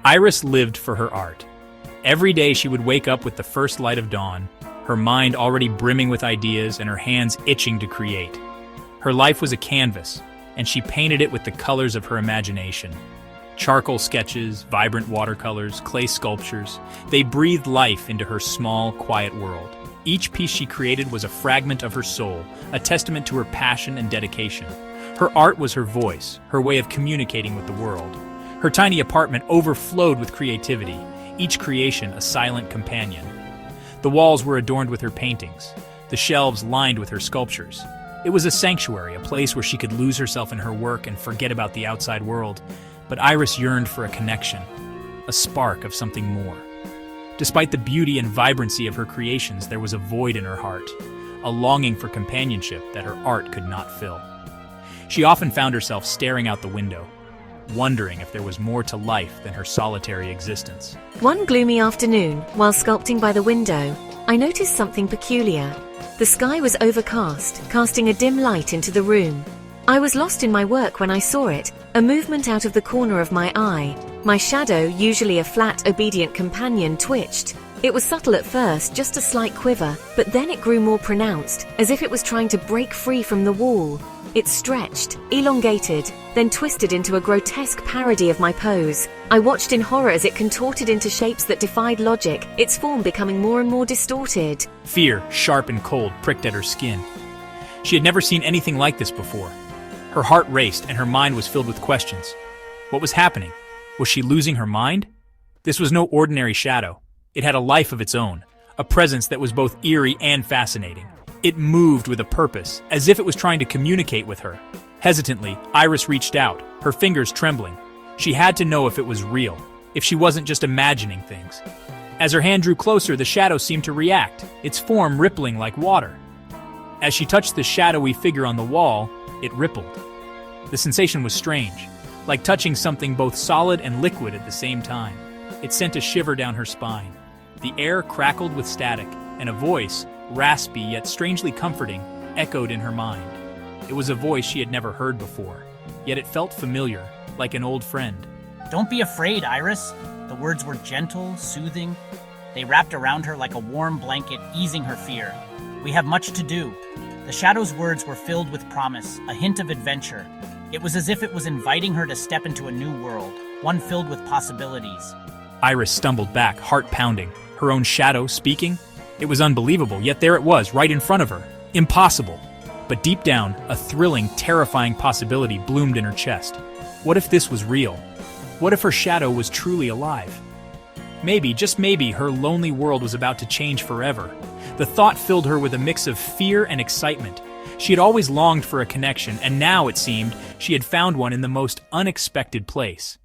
Iris lived for her art. Every day she would wake up with the first light of dawn, her mind already brimming with ideas and her hands itching to create. Her life was a canvas, and she painted it with the colors of her imagination. Charcoal sketches, vibrant watercolors, clay sculptures, they breathed life into her small, quiet world. Each piece she created was a fragment of her soul, a testament to her passion and dedication. Her art was her voice, her way of communicating with the world. Her tiny apartment overflowed with creativity, each creation a silent companion. The walls were adorned with her paintings, the shelves lined with her sculptures. It was a sanctuary, a place where she could lose herself in her work and forget about the outside world. But Iris yearned for a connection, a spark of something more. Despite the beauty and vibrancy of her creations, there was a void in her heart, a longing for companionship that her art could not fill. She often found herself staring out the window, wondering if there was more to life than her solitary existence. One gloomy afternoon, while sculpting by the window, I noticed something peculiar. The sky was overcast, casting a dim light into the room. I was lost in my work when I saw it, a movement out of the corner of my eye. My shadow, usually a flat, obedient companion, twitched. It was subtle at first, just a slight quiver, but then it grew more pronounced, as if it was trying to break free from the wall. It stretched, elongated, then twisted into a grotesque parody of my pose. I watched in horror as it contorted into shapes that defied logic, its form becoming more and more distorted. Fear, sharp and cold, pricked at her skin. She had never seen anything like this before. Her heart raced and her mind was filled with questions. What was happening? Was she losing her mind? This was no ordinary shadow. It had a life of its own, a presence that was both eerie and fascinating. It moved with a purpose, as if it was trying to communicate with her. Hesitantly, Iris reached out, her fingers trembling. She had to know if it was real, if she wasn't just imagining things. As her hand drew closer, the shadow seemed to react, its form rippling like water. As she touched the shadowy figure on the wall, it rippled. The sensation was strange, like touching something both solid and liquid at the same time. It sent a shiver down her spine. The air crackled with static, and a voice, raspy yet strangely comforting, echoed in her mind. It was a voice she had never heard before, yet it felt familiar, like an old friend. "Don't be afraid, Iris." The words were gentle, soothing. They wrapped around her like a warm blanket, easing her fear. "We have much to do." The shadow's words were filled with promise, a hint of adventure. It was as if it was inviting her to step into a new world, one filled with possibilities. Iris stumbled back, heart pounding. Her own shadow speaking? It was unbelievable, yet there it was, right in front of her. Impossible. But deep down, a thrilling, terrifying possibility bloomed in her chest. What if this was real? What if her shadow was truly alive? Maybe, just maybe, her lonely world was about to change forever. The thought filled her with a mix of fear and excitement. She had always longed for a connection, and now, it seemed, she had found one in the most unexpected place.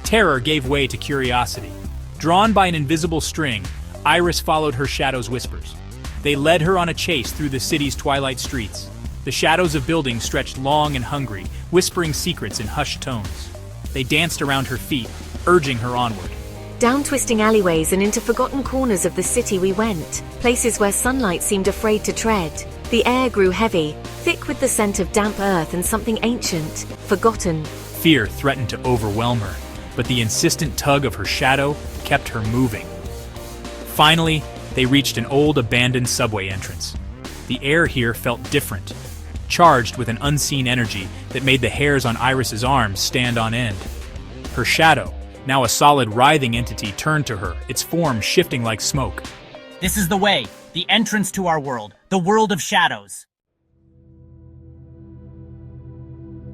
Terror gave way to curiosity. Drawn by an invisible string, Iris followed her shadow's whispers. They led her on a chase through the city's twilight streets. The shadows of buildings stretched long and hungry, whispering secrets in hushed tones. They danced around her feet, urging her onward. Down twisting alleyways and into forgotten corners of the city we went, places where sunlight seemed afraid to tread. The air grew heavy, thick with the scent of damp earth and something ancient, forgotten. Fear threatened to overwhelm her, but the insistent tug of her shadow kept her moving. Finally, they reached an old abandoned subway entrance. The air here felt different, charged with an unseen energy that made the hairs on Iris's arms stand on end. Her shadow, now a solid writhing entity, turned to her, its form shifting like smoke. "This is the way, the entrance to our world, the world of shadows."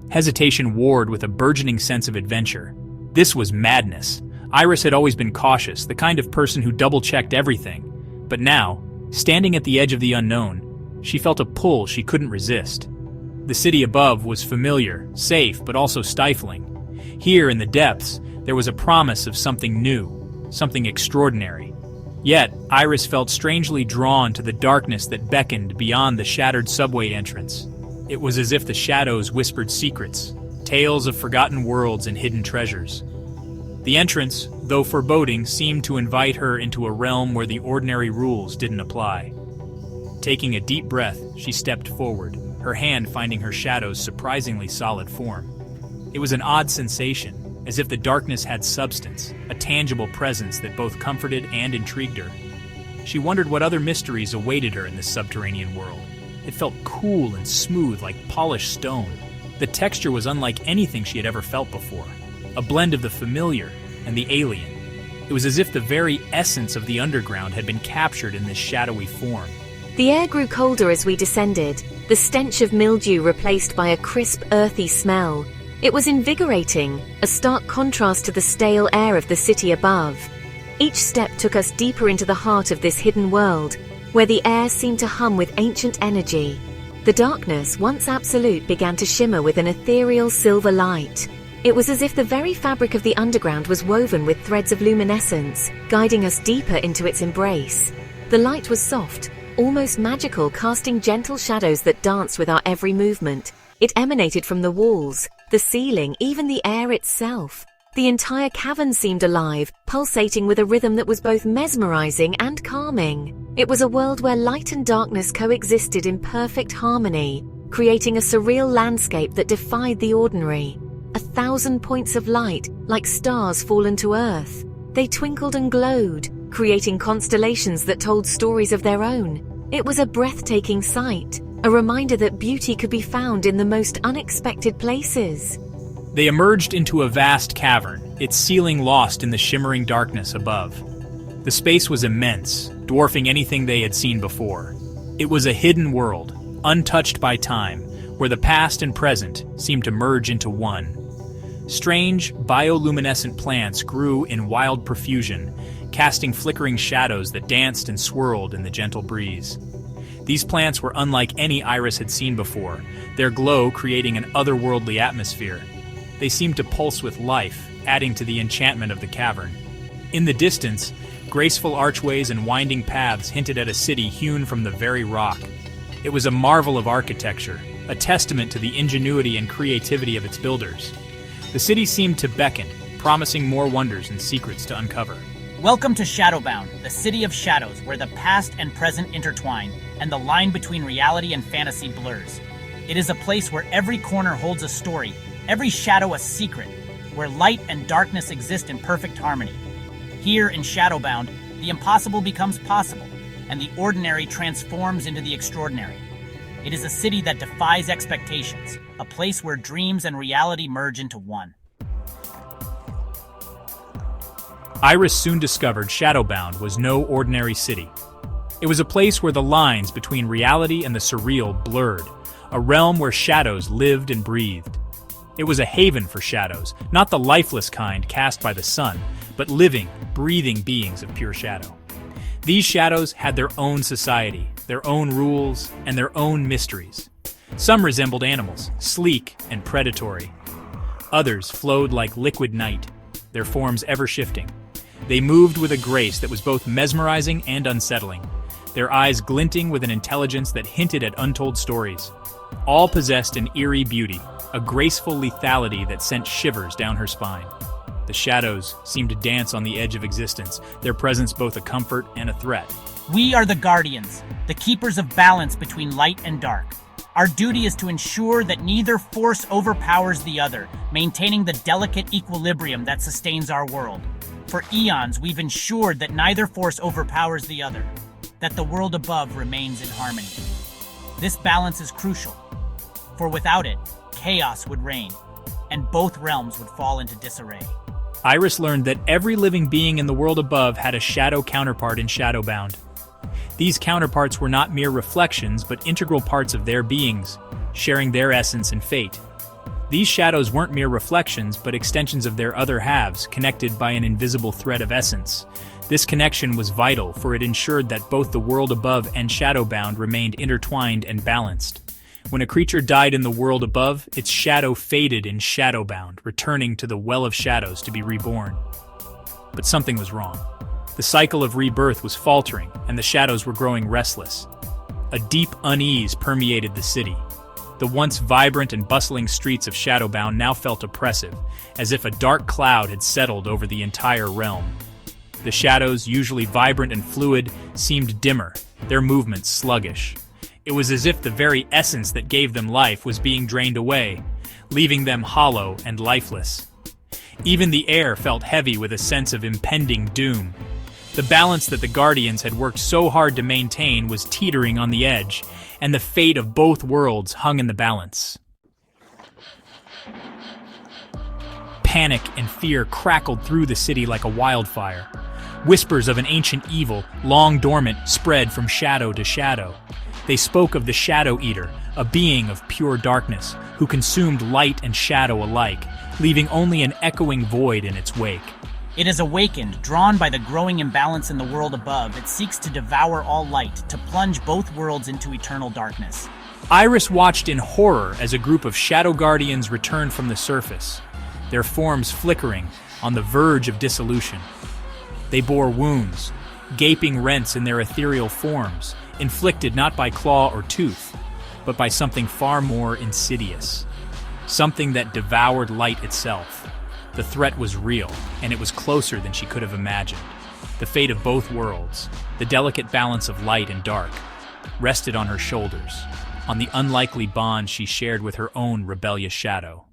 Hesitation warred with a burgeoning sense of adventure. This was madness. Iris had always been cautious, the kind of person who double-checked everything. But now, standing at the edge of the unknown, she felt a pull she couldn't resist. The city above was familiar, safe, but also stifling. Here in the depths, there was a promise of something new, something extraordinary. Yet, Iris felt strangely drawn to the darkness that beckoned beyond the shattered subway entrance. It was as if the shadows whispered secrets, tales of forgotten worlds and hidden treasures. The entrance, though foreboding, seemed to invite her into a realm where the ordinary rules didn't apply. Taking a deep breath, she stepped forward, her hand finding her shadow's surprisingly solid form. It was an odd sensation, as if the darkness had substance, a tangible presence that both comforted and intrigued her. She wondered what other mysteries awaited her in this subterranean world. It felt cool and smooth like polished stone. The texture was unlike anything she had ever felt before, a blend of the familiar and the alien. It was as if the very essence of the underground had been captured in this shadowy form. The air grew colder as we descended, the stench of mildew replaced by a crisp, earthy smell. It was invigorating, a stark contrast to the stale air of the city above. Each step took us deeper into the heart of this hidden world, where the air seemed to hum with ancient energy. The darkness, once absolute, began to shimmer with an ethereal silver light. It was as if the very fabric of the underground was woven with threads of luminescence, guiding us deeper into its embrace. The light was soft, almost magical, casting gentle shadows that danced with our every movement. It emanated from the walls, the ceiling, even the air itself. The entire cavern seemed alive, pulsating with a rhythm that was both mesmerizing and calming. It was a world where light and darkness coexisted in perfect harmony, creating a surreal landscape that defied the ordinary. 1,000 points of light, like stars fallen to earth. They twinkled and glowed, creating constellations that told stories of their own. It was a breathtaking sight, a reminder that beauty could be found in the most unexpected places. They emerged into a vast cavern, its ceiling lost in the shimmering darkness above. The space was immense, dwarfing anything they had seen before. It was a hidden world, untouched by time, where the past and present seemed to merge into one. Strange, bioluminescent plants grew in wild profusion, casting flickering shadows that danced and swirled in the gentle breeze. These plants were unlike any Iris had seen before, their glow creating an otherworldly atmosphere. They seemed to pulse with life, adding to the enchantment of the cavern. In the distance, graceful archways and winding paths hinted at a city hewn from the very rock. It was a marvel of architecture, a testament to the ingenuity and creativity of its builders. The city seemed to beckon, promising more wonders and secrets to uncover. Welcome to Shadowbound, the city of shadows where the past and present intertwine and the line between reality and fantasy blurs. It is a place where every corner holds a story, every shadow a secret, where light and darkness exist in perfect harmony. Here in Shadowbound, the impossible becomes possible, and the ordinary transforms into the extraordinary. It is a city that defies expectations, a place where dreams and reality merge into one. Iris soon discovered Shadowbound was no ordinary city. It was a place where the lines between reality and the surreal blurred, a realm where shadows lived and breathed. It was a haven for shadows, not the lifeless kind cast by the sun, but living, breathing beings of pure shadow. These shadows had their own society, their own rules, and their own mysteries. Some resembled animals, sleek and predatory. Others flowed like liquid night, their forms ever-shifting. They moved with a grace that was both mesmerizing and unsettling, their eyes glinting with an intelligence that hinted at untold stories. All possessed an eerie beauty, a graceful lethality that sent shivers down her spine. The shadows seemed to dance on the edge of existence, their presence both a comfort and a threat. We are the guardians, the keepers of balance between light and dark. Our duty is to ensure that neither force overpowers the other, maintaining the delicate equilibrium that sustains our world. For eons, we've ensured that neither force overpowers the other, that the world above remains in harmony. This balance is crucial, for without it, chaos would reign, and both realms would fall into disarray. Iris learned that every living being in the world above had a shadow counterpart in Shadowbound. These counterparts were not mere reflections, but integral parts of their beings, sharing their essence and fate. These shadows weren't mere reflections, but extensions of their other halves, connected by an invisible thread of essence. This connection was vital, for it ensured that both the world above and Shadowbound remained intertwined and balanced. When a creature died in the world above, its shadow faded in Shadowbound, returning to the Well of Shadows to be reborn. But something was wrong. The cycle of rebirth was faltering, and the shadows were growing restless. A deep unease permeated the city. The once vibrant and bustling streets of Shadowbound now felt oppressive, as if a dark cloud had settled over the entire realm. The shadows, usually vibrant and fluid, seemed dimmer, their movements sluggish. It was as if the very essence that gave them life was being drained away, leaving them hollow and lifeless. Even the air felt heavy with a sense of impending doom. The balance that the Guardians had worked so hard to maintain was teetering on the edge, and the fate of both worlds hung in the balance. Panic and fear crackled through the city like a wildfire. Whispers of an ancient evil, long dormant, spread from shadow to shadow. They spoke of the Shadow Eater, a being of pure darkness, who consumed light and shadow alike, leaving only an echoing void in its wake. It is awakened, drawn by the growing imbalance in the world above. It seeks to devour all light, to plunge both worlds into eternal darkness. Iris watched in horror as a group of Shadow Guardians returned from the surface, their forms flickering, on the verge of dissolution. They bore wounds, gaping rents in their ethereal forms, inflicted not by claw or tooth, but by something far more insidious. Something that devoured light itself. The threat was real, and it was closer than she could have imagined. The fate of both worlds, the delicate balance of light and dark, rested on her shoulders, on the unlikely bond she shared with her own rebellious shadow.